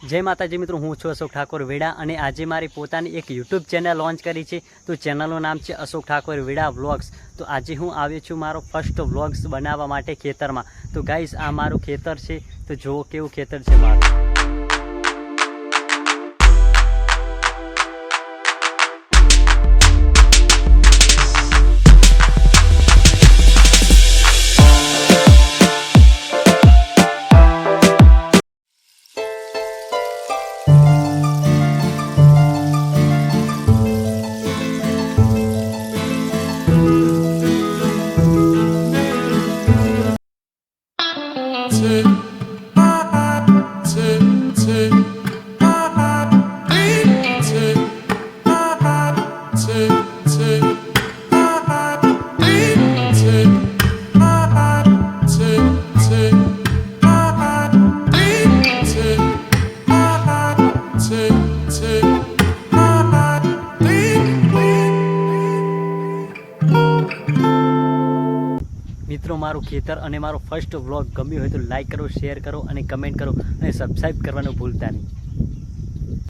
जय माताजी मित्रों, हूँ छुं अशोक ठाकुर वेड़ा अने आजे मारी पोतानी एक यूट्यूब चेनल लॉन्च करी छे। तो चेनलनुं नाम छे अशोक ठाकुर वेड़ा व्लॉग्स। तो आज हूँ आव्यो छुं मारो फर्स्ट व्लॉग्स बनावा माटे खेतरमां। तो गाइस आ मारुं खेतर छे, तो जुओ केवुं खेतर छे मारुं। मित्रों मारू खेतर अने मारो फर्स्ट व्लॉग गम्यो होय तो लाइक करो, शेर करो अने कमेंट करो अने सब्सक्राइब करवानुं भूलता नहीं।